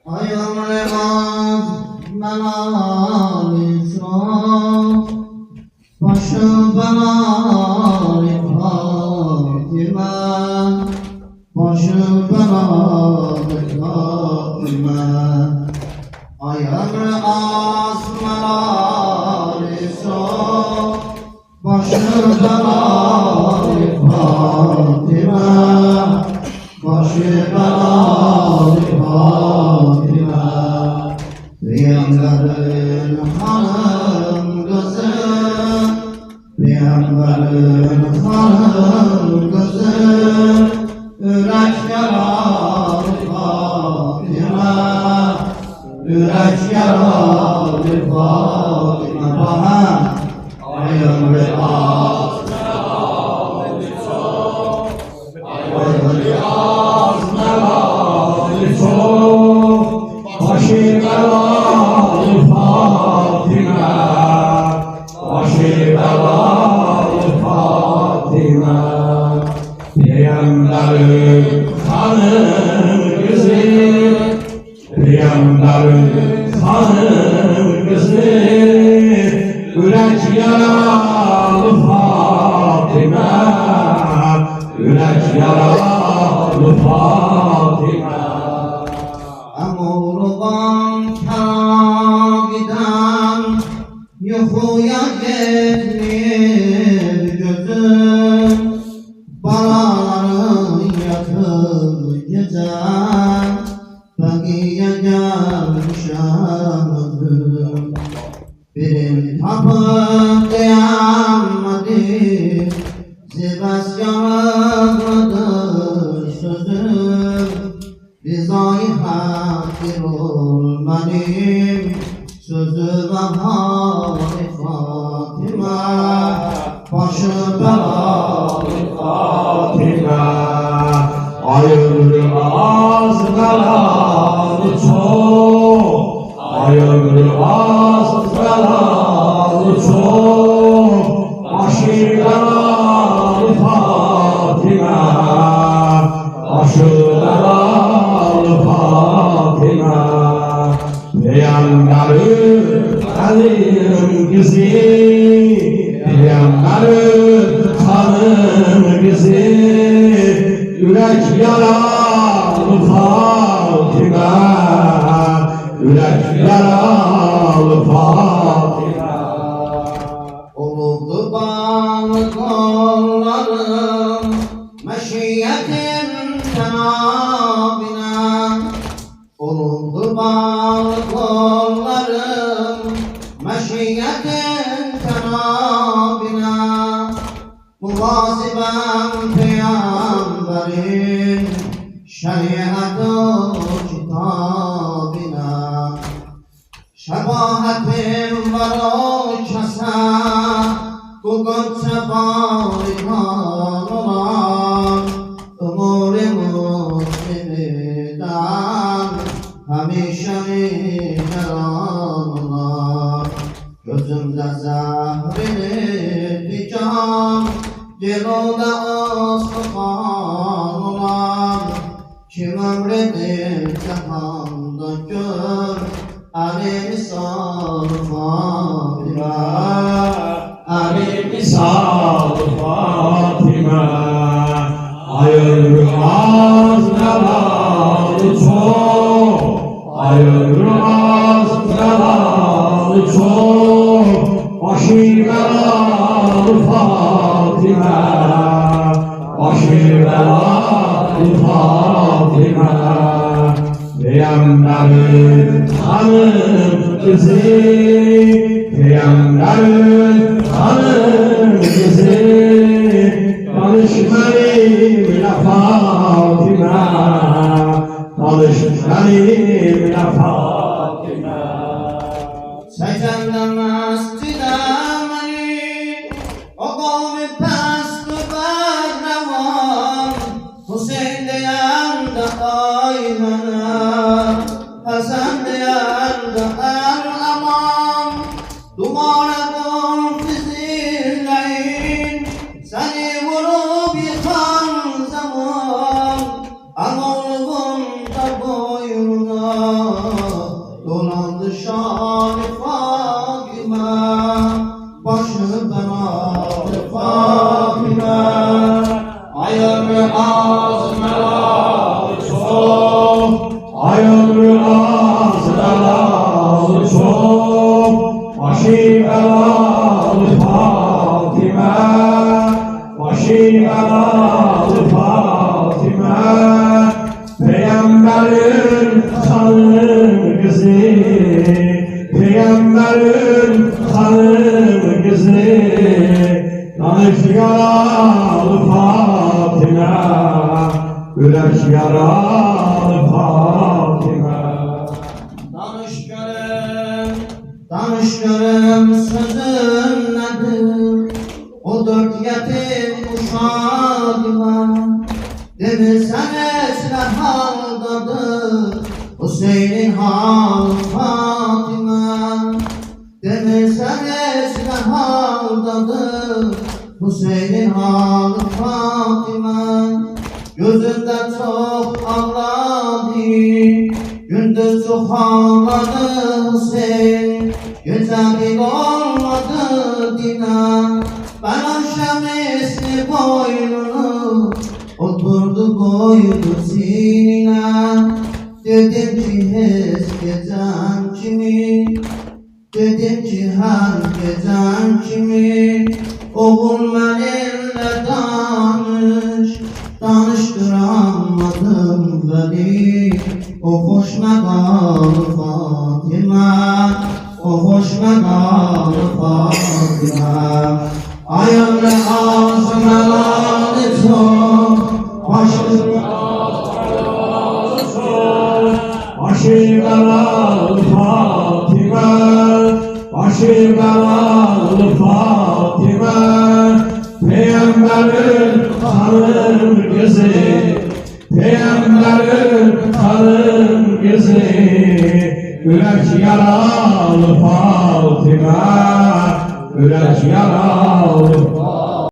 Ayağımız melali sıra, başım belali Fatime, başım belali Fatime. Ayağımız melali sıra, başım belali Fatime, başım belali Fatime. Peygamberin hanım kızı, Peygamberin hanım kızı, yürek yaralı Fatime, yürek yaralı Fatime. Bana ayağımı Peygamberin hanım kızı, Peygamberin hanım kızı, yürek yaralı Fatime, yürek yaralı Fatime. Amurdan kara giden yuhuya gelmir gözüm, bana yakın gece bagiye gelmişim. Birim tapıp dayanmadı, zibas yanıdır sözüm. Rızayı hakir olmalıyım, sözüme hâli Fatime, başı belâli Fatime. Ayırmaz belalı çok, ayırmaz belalı çok, başı belalı Fatime, başı belalı Fatime. Peygamberin hanım kızı, Peygamberin hanım kızı, yürek yaralı Fatime, yürek yaralı Fatime. Olurdu bağlı kollarım, meşiyetin cenabine. Olurdu bağlı kollarım, meşiyetin cenabine. Muvazibem Peygamberin şeriatı kitabine. Şebahatim var o kese, bu gönce barikan olan, umur-i muslimiden hemşe nigeran olan. Gözümde zehrini diken, dilimde ıslıkan olan. Kim ömredir cehanda gör, Ali misal Fatime, Ali misal Fatime. Ayırmaz belalı çok, ayırmaz belalı çok, başı belalı Fatime, başı belalı Fatime. Peygamberin hanım kızı, Peygamberin hanım kızı, danışmanım Fatime, danışmanım Fatime. Secdemde mescide beni, o kavmi pest-ü bedrevan, Hüseyin diyen de aymene, Hasan diyen de el-aman. Dumane kul fizilleyin, seni vurup yıkan zaman, Anadolu'nda boynuna dolandı şan Fatime, başı belalı Fatime. Hayırlı azmelalı çok, Hayırlı azralı çok, başı belalı Fatime, başı belalı Fatime. Peygamberin hanım kızı, Peygamberin hanım kızı, danış yaralı Fatime, güleş yaralı Fatime. Danış görüm sözün nedir? O dört yetim uşağıma, demirsen esre haldadır Hüseyin'in halı Fatime. Demirsen esre haldadır Hüseyin'in halı Fatime. Gözünde çok ağladı, gündüz çok ağladı Hüseyin. Gece bir olmadı dina, ben akşam esni boynunu oturdu koydu sinine. Dedim ki hez gecen kimi, dedim ki her gecen kimi. Oğul benimle danış, danıştıramadım beni. O hoş megalı Fatime, o hoş megalı Fatime. Hayırlı azmelalı çok, başı Başı belalı Fatime, başı belalı Fatime. Peygamberin hanım kızı, Peygamberin hanım kızı, güleş yaralı Fatime, güleş yaralı Fatime.